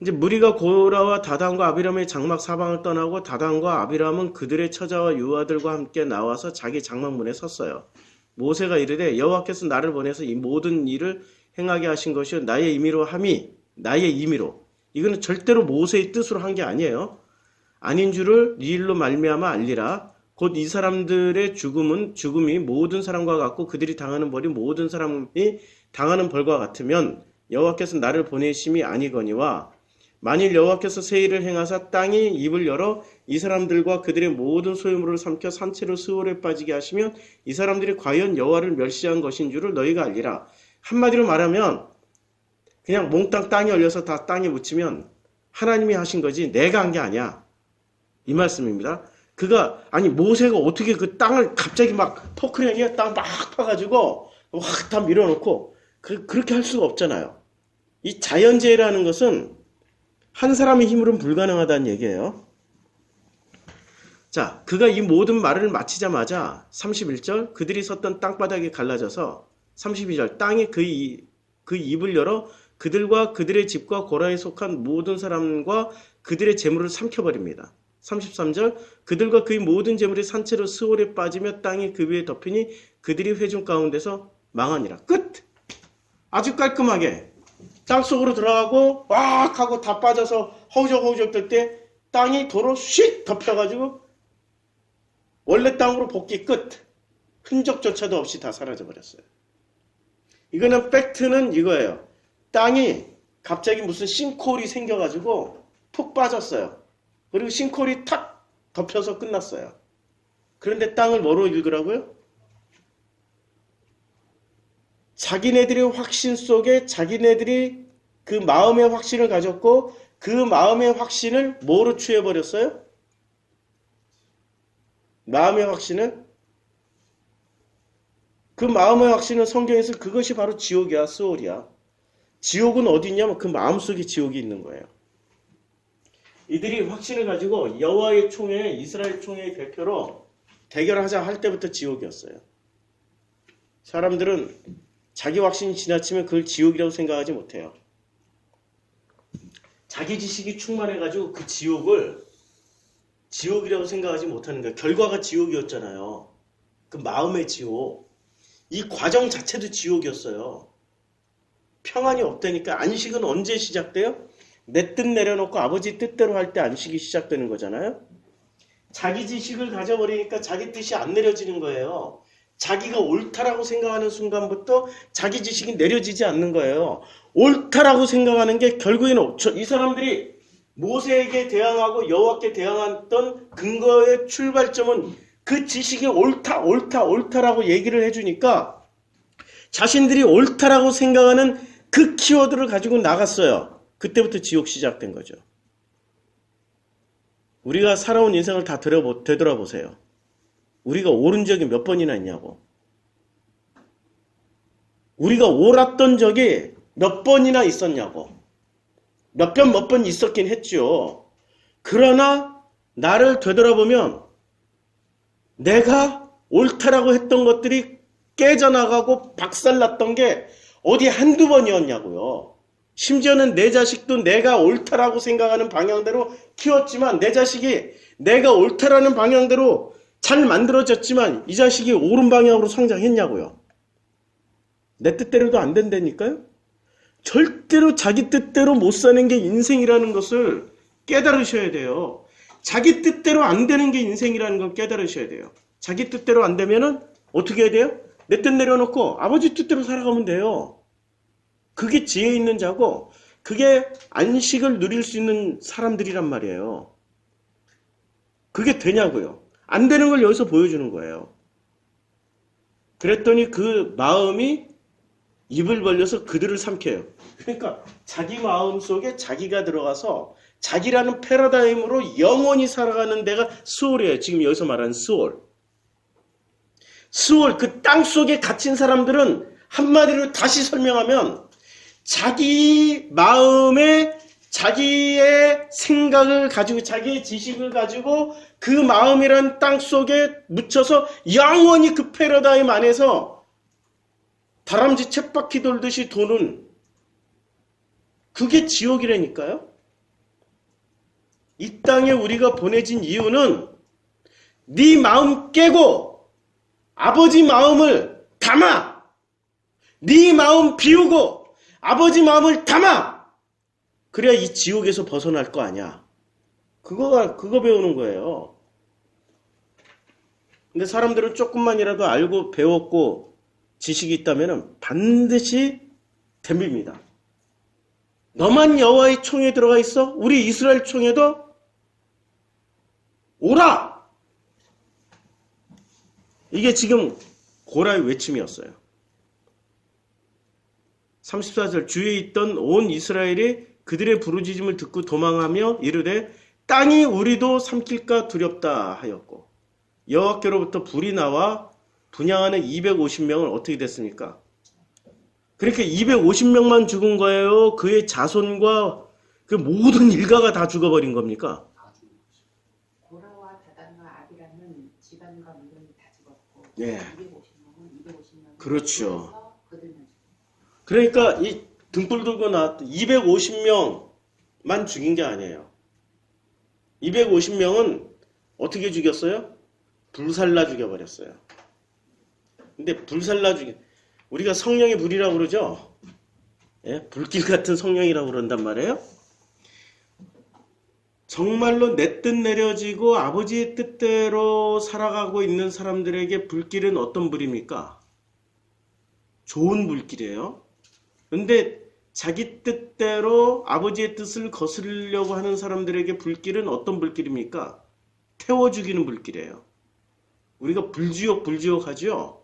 이제 무리가 고라와 다단과 아비람의 장막 사방을 떠나고 다단과 아비람은 그들의 처자와 유아들과 함께 나와서 자기 장막문에 섰어요. 모세가 이르되 여호와께서 나를 보내서 이 모든 일을 행하게 하신 것이요 나의 임의로 함이 나의 임의로 이거는 절대로 모세의 뜻으로 한 게 아니에요. 아닌 줄을 이 일로 말미암아 알리라. 곧 이 사람들의 죽음이 모든 사람과 같고 그들이 당하는 벌이 모든 사람이 당하는 벌과 같으면 여호와께서 나를 보내심이 아니거니와 만일 여호와께서 새 일을 행하사 땅이 입을 열어 이 사람들과 그들의 모든 소유물을 삼켜 산채로 스올에 빠지게 하시면 이 사람들이 과연 여호와를 멸시한 것인 줄을 너희가 알리라. 한마디로 말하면 그냥 몽땅 땅이 열려서 다 땅에 묻히면 하나님이 하신 거지 내가 한 게 아니야. 이 말씀입니다. 모세가 어떻게 그 땅을 갑자기 막 포크레인이 땅 막 파가지고 확 다 밀어놓고 그렇게 할 수가 없잖아요. 이 자연재해라는 것은 한 사람의 힘으로는 불가능하다는 얘기예요. 자, 그가 이 모든 말을 마치자마자 31절 그들이 섰던 땅바닥이 갈라져서 32절 땅이 그 입을 열어 그들과 그들의 집과 고라에 속한 모든 사람과 그들의 재물을 삼켜버립니다. 33절 그들과 그의 모든 재물이 산채로 스올에 빠지며 땅이 그 위에 덮이니 그들이 회중 가운데서 망하니라. 끝! 아주 깔끔하게 땅속으로 들어가고 왁 하고 다 빠져서 허우적허우적 될 때 땅이 도로 휙 덮여가지고 원래 땅으로 복귀 끝. 흔적조차도 없이 다 사라져버렸어요. 이거는 팩트는 이거예요. 땅이 갑자기 무슨 싱크홀이 생겨가지고 푹 빠졌어요. 그리고 싱크홀이 탁 덮여서 끝났어요. 그런데 땅을 뭐로 읽으라고요? 자기네들의 확신 속에 자기네들이 그 마음의 확신을 가졌고 그 마음의 확신을 뭐로 취해버렸어요? 마음의 확신은? 그 마음의 확신은 성경에서 그것이 바로 지옥이야, 스올이야. 지옥은 어디 있냐면 그 마음속에 지옥이 있는 거예요. 이들이 확신을 가지고 여호와의 총회, 이스라엘 총회의 대표로 대결하자 할 때부터 지옥이었어요. 사람들은 자기 확신이 지나치면 그걸 지옥이라고 생각하지 못해요. 자기 지식이 충만해가지고 그 지옥을 지옥이라고 생각하지 못하는 거예요. 결과가 지옥이었잖아요. 그 마음의 지옥. 이 과정 자체도 지옥이었어요. 평안이 없다니까. 안식은 언제 시작돼요? 내 뜻 내려놓고 아버지 뜻대로 할 때 안식이 시작되는 거잖아요. 자기 지식을 가져버리니까 자기 뜻이 안 내려지는 거예요. 자기가 옳다라고 생각하는 순간부터 자기 지식이 내려지지 않는 거예요. 옳다라고 생각하는 게 결국에는 이 사람들이 모세에게 대항하고 여호와께 대항했던 근거의 출발점은 그 지식이 옳다라고 얘기를 해주니까 자신들이 옳다라고 생각하는 그 키워드를 가지고 나갔어요. 그때부터 지옥 시작된 거죠. 우리가 살아온 인생을 다 되돌아보세요. 우리가 옳은 적이 몇 번이나 있냐고. 우리가 옳았던 적이 몇 번이나 있었냐고. 몇 번 있었긴 했죠. 그러나 나를 되돌아보면 내가 옳다라고 했던 것들이 깨져나가고 박살났던 게 어디 한두 번이었냐고요. 심지어는 내 자식도 내가 옳다라고 생각하는 방향대로 키웠지만 내 자식이 내가 옳다라는 방향대로 잘 만들어졌지만 이 자식이 옳은 방향으로 성장했냐고요. 내 뜻대로도 안 된다니까요. 절대로 자기 뜻대로 못 사는 게 인생이라는 것을 깨달으셔야 돼요. 자기 뜻대로 안 되는 게 인생이라는 걸 깨달으셔야 돼요. 자기 뜻대로 안 되면은 어떻게 해야 돼요? 내 뜻 내려놓고 아버지 뜻대로 살아가면 돼요. 그게 지혜 있는 자고 그게 안식을 누릴 수 있는 사람들이란 말이에요. 그게 되냐고요. 안 되는 걸 여기서 보여주는 거예요. 그랬더니 그 마음이 입을 벌려서 그들을 삼켜요. 그러니까 자기 마음 속에 자기가 들어가서 자기라는 패러다임으로 영원히 살아가는 데가 스올이에요. 지금 여기서 말하는 스올. 스올, 그 땅 속에 갇힌 사람들은 한마디로 다시 설명하면 자기 마음에 자기의 생각을 가지고 자기의 지식을 가지고 그 마음이란 땅 속에 묻혀서 영원히 그 패러다임 안에서 다람쥐 쳇바퀴 돌듯이 도는 그게 지옥이라니까요. 이 땅에 우리가 보내진 이유는 네 마음 깨고 아버지 마음을 담아, 네 마음 비우고 아버지 마음을 담아. 그래야 이 지옥에서 벗어날 거 아니야. 그거 배우는 거예요. 근데 사람들은 조금만이라도 알고 배웠고 지식이 있다면 반드시 덤빕니다. 너만 여호와의 총에 들어가 있어? 우리 이스라엘 총에도 오라! 이게 지금 고라의 외침이었어요. 34절 주위에 있던 온 이스라엘이 그들의 부르짖음을 듣고 도망하며 이르되 땅이 우리도 삼킬까 두렵다 하였고 여호와께로부터 불이 나와 분향하는 250명은 어떻게 됐습니까? 그러니까 250명만 죽은 거예요? 그의 자손과 그 모든 일가가 다 죽어버린 겁니까? 고라와 다단과 아비라는 집안과 물건이 다 죽었고 예. 250명은 250명 그렇죠. 그들만 그러니까 이 등불 들고 나왔던 250명만 죽인 게 아니에요. 250명은 어떻게 죽였어요? 불살라 죽여버렸어요. 근데 불살라 우리가 성령의 불이라고 그러죠? 예? 불길 같은 성령이라고 그런단 말이에요. 정말로 내 뜻 내려지고 아버지의 뜻대로 살아가고 있는 사람들에게 불길은 어떤 불입니까? 좋은 불길이에요. 근데 자기 뜻대로 아버지의 뜻을 거스르려고 하는 사람들에게 불길은 어떤 불길입니까? 태워 죽이는 불길이에요. 우리가 불지옥 하죠?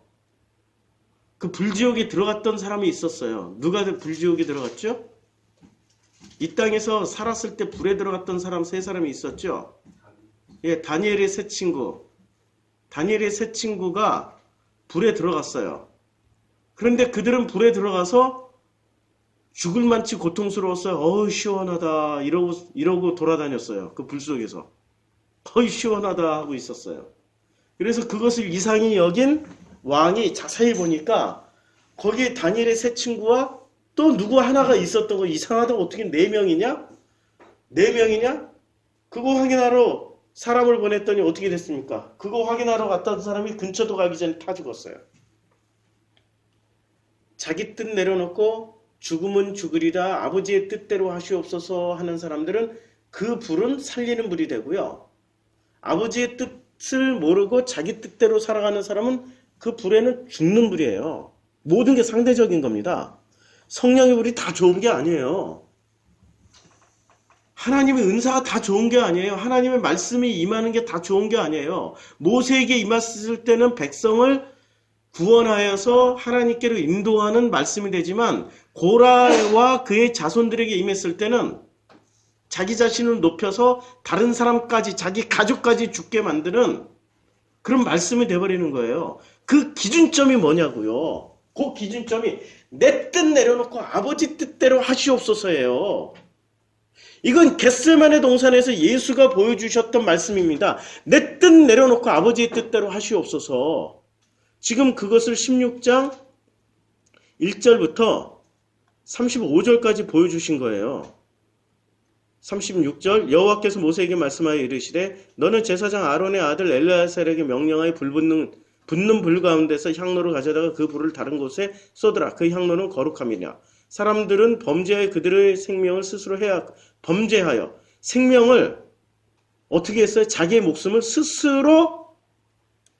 그 불지옥에 들어갔던 사람이 있었어요. 누가 불지옥에 들어갔죠? 이 땅에서 살았을 때 불에 들어갔던 사람 세 사람이 있었죠? 예, 다니엘의 세 친구. 다니엘의 세 친구가 불에 들어갔어요. 그런데 그들은 불에 들어가서 죽을 만치 고통스러웠어요. 어우 시원하다 이러고 돌아다녔어요. 그 불 속에서. 어이 시원하다 하고 있었어요. 그래서 그것을 이상히 여긴 왕이 자세히 보니까 거기에 다니엘의 세 친구와 또 누구 하나가 있었던 거 이상하다고 어떻게 4명이냐? 4명이냐? 그거 확인하러 사람을 보냈더니 어떻게 됐습니까? 그거 확인하러 갔던 사람이 근처도 가기 전에 다 죽었어요. 자기 뜻 내려놓고 죽음은 죽으리라 아버지의 뜻대로 하시옵소서 하는 사람들은 그 불은 살리는 불이 되고요. 아버지의 뜻을 모르고 자기 뜻대로 살아가는 사람은 그 불에는 죽는 불이에요. 모든 게 상대적인 겁니다. 성령의 불이 다 좋은 게 아니에요. 하나님의 은사가 다 좋은 게 아니에요. 하나님의 말씀이 임하는 게 다 좋은 게 아니에요. 모세에게 임했을 때는 백성을 구원하여서 하나님께로 인도하는 말씀이 되지만 고라와 그의 자손들에게 임했을 때는 자기 자신을 높여서 다른 사람까지 자기 가족까지 죽게 만드는 그런 말씀이 돼버리는 거예요. 그 기준점이 뭐냐고요. 그 기준점이 내 뜻 내려놓고 아버지 뜻대로 하시옵소서예요. 이건 겟세마네 동산에서 예수가 보여주셨던 말씀입니다. 내 뜻 내려놓고 아버지의 뜻대로 하시옵소서. 지금 그것을 16장 1절부터 35절까지 보여주신 거예요. 36절 여호와께서 모세에게 말씀하여 이르시되 너는 제사장 아론의 아들 엘르아살에게 명령하여 붙는 불 가운데서 향로를 가져다가 그 불을 다른 곳에 쏟으라. 그 향로는 거룩함이냐. 사람들은 범죄하여 그들의 생명을 스스로 범죄하여 생명을 어떻게 했어요? 자기의 목숨을 스스로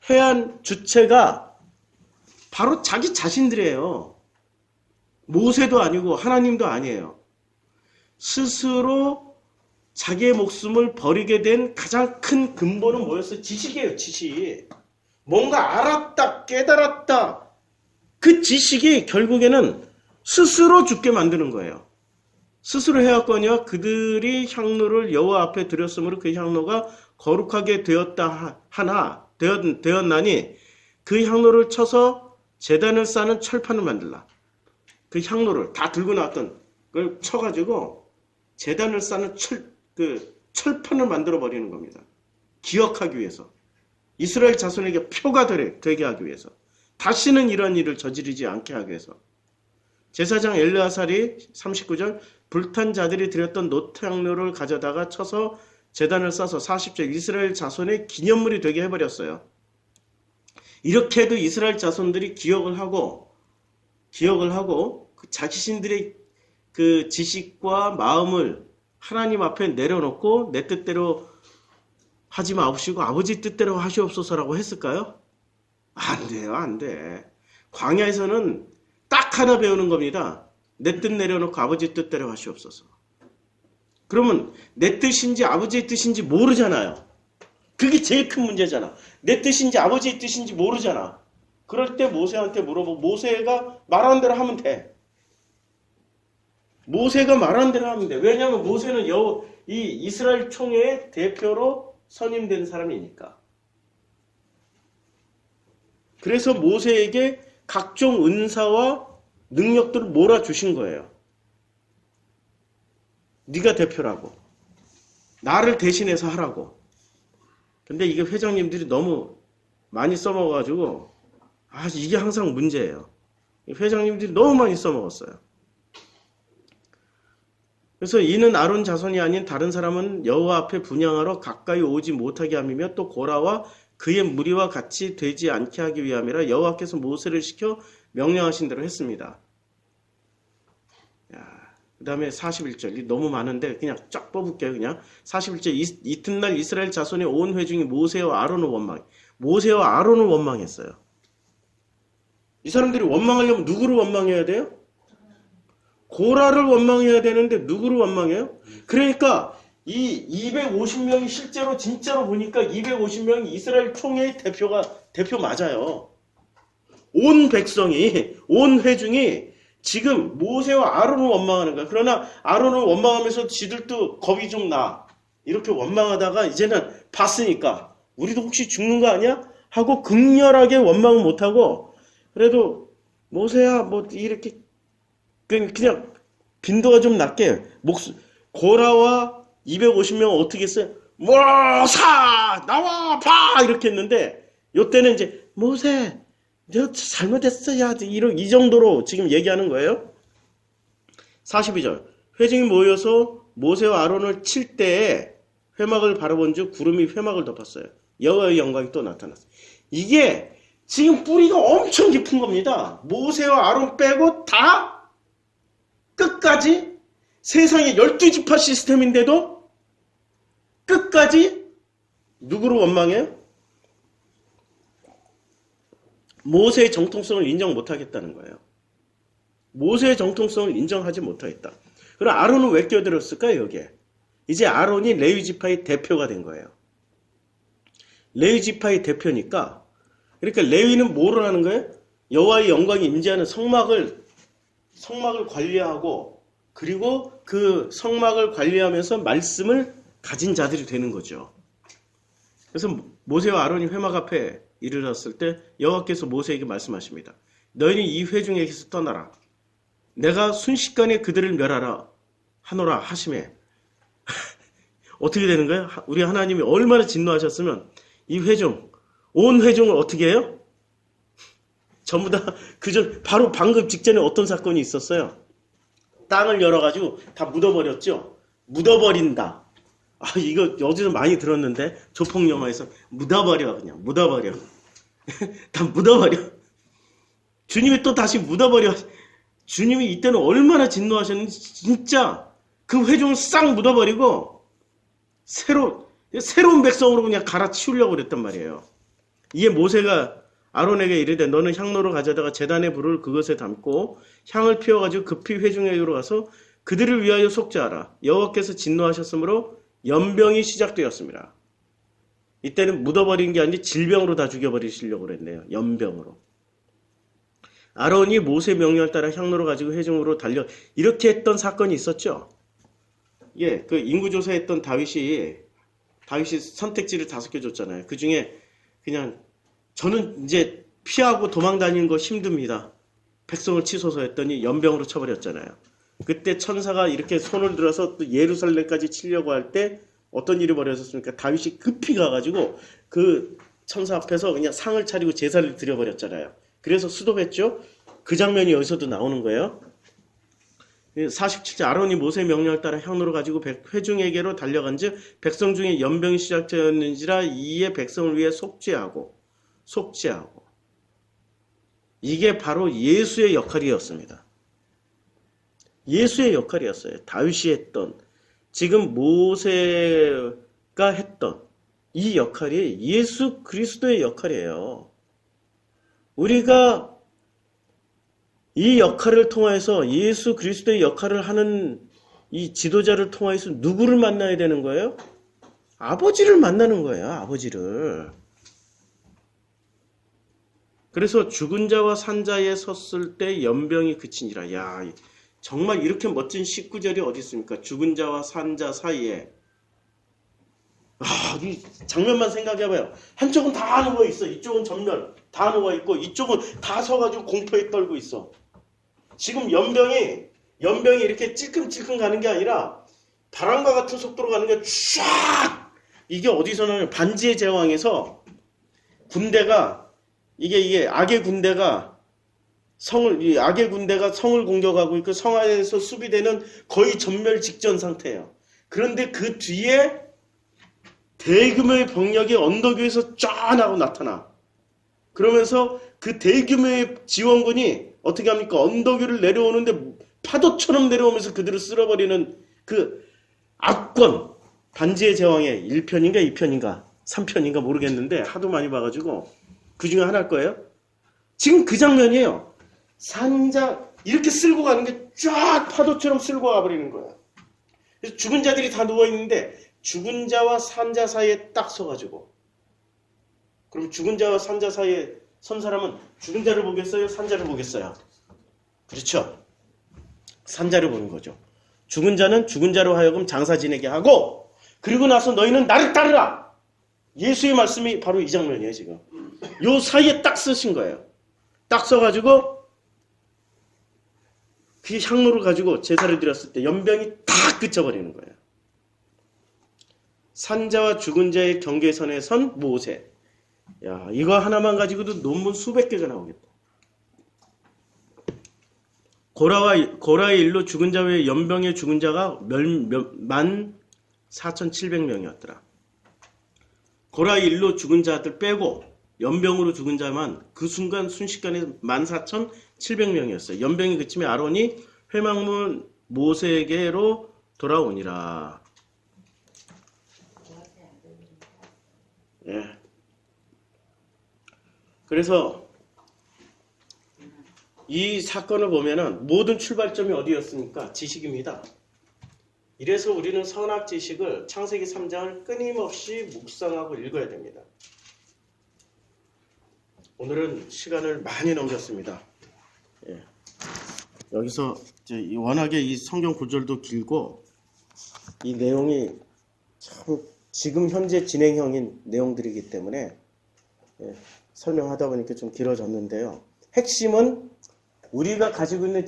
해한 주체가 바로 자기 자신들이에요. 모세도 아니고 하나님도 아니에요. 스스로 자기의 목숨을 버리게 된 가장 큰 근본은 뭐였어요? 지식이에요, 지식. 뭔가 알았다, 깨달았다. 그 지식이 결국에는 스스로 죽게 만드는 거예요. 스스로 해왔거니와 그들이 향로를 여호와 앞에 드렸으므로 그 향로가 거룩하게 되었나니 그 향로를 쳐서 제단을 쌓는 철판을 만들라. 그 향로를 다 들고 나왔던 걸 쳐가지고 제단을 쌓는 철판을 만들어 버리는 겁니다. 기억하기 위해서. 이스라엘 자손에게 표가 되게 하기 위해서. 다시는 이런 일을 저지르지 않게 하기 위해서. 제사장 엘르아살이 39절 불탄 자들이 드렸던 노태향로를 가져다가 쳐서 제단을 싸서 40절 이스라엘 자손의 기념물이 되게 해버렸어요. 이렇게 해도 이스라엘 자손들이 기억을 하고 자신들의 그 지식과 마음을 하나님 앞에 내려놓고 내 뜻대로 하지 마옵시고 아버지 뜻대로 하시옵소서라고 했을까요? 안 돼요, 안 돼. 광야에서는 딱 하나 배우는 겁니다. 내 뜻 내려놓고 아버지 뜻대로 하시옵소서. 그러면 내 뜻인지 아버지의 뜻인지 모르잖아요. 그게 제일 큰 문제잖아. 내 뜻인지 아버지의 뜻인지 모르잖아. 그럴 때 모세한테 물어보고 모세가 말하는 대로 하면 돼. 모세가 말하는 대로 하면 돼. 왜냐하면 모세는 이 이스라엘 총회의 대표로 선임된 사람이니까. 그래서 모세에게 각종 은사와 능력들을 몰아주신 거예요. 네가 대표라고. 나를 대신해서 하라고. 근데 이게 회장님들이 너무 많이 써먹어가지고 이게 항상 문제예요. 회장님들이 너무 많이 써먹었어요. 그래서 이는 아론 자손이 아닌 다른 사람은 여호와 앞에 분향하러 가까이 오지 못하게 함이며 또 고라와 그의 무리와 같이 되지 않게 하기 위함이라 여호와께서 모세를 시켜 명령하신 대로 했습니다. 그 다음에 41절 너무 많은데 그냥 쫙 뽑을게요. 그냥 41절 이튿날 이스라엘 자손의 온 회중이 모세와 아론을 원망했어요. 이 사람들이 원망하려면 누구를 원망해야 돼요? 고라를 원망해야 되는데 누구를 원망해요? 그러니까 이 250명이 실제로 진짜로 보니까 250명이 이스라엘 총회의 대표 맞아요. 온 백성이 온 회중이 지금 모세와 아론을 원망하는 거야. 그러나 아론을 원망하면서 지들도 겁이 좀 나. 이렇게 원망하다가 이제는 봤으니까 우리도 혹시 죽는 거 아니야? 하고 극렬하게 원망을 못하고 그래도 모세야 뭐 이렇게 그냥 빈도가 좀 낮게 고라와 250명 어떻게 했어요? 모사 나와 봐 이렇게 했는데 요때는 이제 모세 너 잘못했어 야 이 정도로 지금 얘기하는 거예요. 42절 회중이 모여서 모세와 아론을 칠 때에 회막을 바라본 즉 구름이 회막을 덮었어요. 여호와의 영광이 또 나타났어요. 이게 지금 뿌리가 엄청 깊은 겁니다. 모세와 아론 빼고 다 끝까지 세상에 12지파 시스템인데도 끝까지 누구를 원망해요? 모세의 정통성을 인정 못하겠다는 거예요. 모세의 정통성을 인정하지 못하겠다. 그럼 아론은 왜 끼어들었을까요? 여기에. 이제 아론이 레위지파의 대표가 된 거예요. 레위지파의 대표니까 그러니까 레위는 뭐를 하는 거예요? 여호와의 영광이 임재하는 성막을 관리하고 그리고 그 성막을 관리하면서 말씀을 가진 자들이 되는 거죠. 그래서 모세와 아론이 회막 앞에 이르렀을 때 여호와께서 모세에게 말씀하십니다. 너희는 이 회중에게서 떠나라. 내가 순식간에 그들을 멸하라 하노라 하시매 어떻게 되는 거예요? 우리 하나님이 얼마나 진노하셨으면 이 회중 온 회중을 어떻게 해요? 전부 다 바로 방금 직전에 어떤 사건이 있었어요? 땅을 열어가지고 다 묻어버렸죠. 묻어버린다. 아, 이거 어디서 많이 들었는데 조폭 영화에서 묻어버려, 그냥 묻어버려. 다 묻어버려. 주님이 또 다시 묻어버려. 주님이 이때는 얼마나 진노하셨는지 진짜 그 회중을 싹 묻어버리고 새로운 백성으로 그냥 갈아치우려고 그랬단 말이에요. 이에 모세가 아론에게 이르되 너는 향로를 가져다가 제단의 불을 그것에 담고 향을 피워가지고 급히 회중에게로 가서 그들을 위하여 속죄하라. 여호와께서 진노하셨으므로 연병이 시작되었습니다. 이때는 묻어버린 게 아니라 질병으로 다 죽여버리시려고 그랬네요. 연병으로. 아론이 모세 명령을 따라 향로를 가지고 회중으로 달려 이렇게 했던 사건이 있었죠. 예, 그 인구조사했던 다윗이 선택지를 5개 줬잖아요. 그 중에 그냥 저는 이제 피하고 도망 다니는 거 힘듭니다. 백성을 치소서 했더니 연병으로 쳐버렸잖아요. 그때 천사가 이렇게 손을 들어서 또 예루살렘까지 치려고 할 때 어떤 일이 벌어졌습니까? 다윗이 급히 가가지고 그 천사 앞에서 그냥 상을 차리고 제사를 드려버렸잖아요. 그래서 수도했죠. 그 장면이 여기서도 나오는 거예요. 47절 아론이 모세의 명령을 따라 향로를 가지고 회중에게로 달려간즉 백성 중에 연병이 시작되었는지라 이에 백성을 위해 속죄하고 이게 바로 예수의 역할이었습니다. 예수의 역할이었어요. 다윗이 했던 지금 모세가 했던 이 역할이 예수 그리스도의 역할이에요. 우리가 이 역할을 통해서 예수 그리스도의 역할을 하는 이 지도자를 통해서 누구를 만나야 되는 거예요? 아버지를 만나는 거예요. 아버지를. 그래서 죽은 자와 산 자에 섰을 때 연병이 그치니라. 야, 정말 이렇게 멋진 19절이 어디 있습니까? 죽은 자와 산 자 사이에. 아, 이 장면만 생각해봐요. 한쪽은 다 누워 있어. 이쪽은 전면 다 누워 있고 이쪽은 다 서가지고 공포에 떨고 있어. 지금 연병이 이렇게 찔끔찔끔 가는 게 아니라 바람과 같은 속도로 가는 게 쫙! 이게 어디서 나면 반지의 제왕에서 군대가 이게 악의 군대가 악의 군대가 성을 공격하고 있고 성 안에서 수비되는 거의 전멸 직전 상태예요. 그런데 그 뒤에 대규모의 병력이 언덕 위에서 쫙 하고 나타나. 그러면서 그 대규모의 지원군이 어떻게 합니까? 언덕 위를 내려오는데 파도처럼 내려오면서 그들을 쓸어버리는 그 악권. 반지의 제왕의 1편인가 2편인가 3편인가 모르겠는데 하도 많이 봐가지고 그 중에 하나일 거예요. 지금 그 장면이에요. 산자 이렇게 쓸고 가는 게 쫙 파도처럼 쓸고 가버리는 거예요. 그래서 죽은 자들이 다 누워있는데 죽은 자와 산자 사이에 딱 서가지고 그럼 죽은 자와 산자 사이에 선 사람은 죽은 자를 보겠어요? 산자를 보겠어요? 그렇죠. 산자를 보는 거죠. 죽은 자는 죽은 자로 하여금 장사 지내게 하고 그리고 나서 너희는 나를 따르라. 예수의 말씀이 바로 이 장면이에요. 지금 요 사이에 딱 쓰신 거예요. 딱 써가지고 그 향로를 가지고 제사를 드렸을 때 연병이 딱 그쳐버리는 거예요. 산자와 죽은 자의 경계선에 선 모세. 야, 이거 하나만 가지고도 논문 수백 개가 나오겠다. 고라의 일로 죽은 자 외에 연병의 죽은 자가 14,700명이었더라. 고라의 일로 죽은 자들 빼고 연병으로 죽은 자만 그 순간 순식간에 14,700명이었어요. 연병이 그치면 아론이 회막문 모세에게로 돌아오니라. 예. 그래서 이 사건을 보면은 모든 출발점이 어디였습니까? 지식입니다. 이래서 우리는 선악 지식을 창세기 3장을 끊임없이 묵상하고 읽어야 됩니다. 오늘은 시간을 많이 넘겼습니다. 예. 여기서 워낙에 이 성경 구절도 길고 이 내용이 참 지금 현재 진행형인 내용들이기 때문에 설명하다 보니까 좀 길어졌는데요. 핵심은 우리가 가지고 있는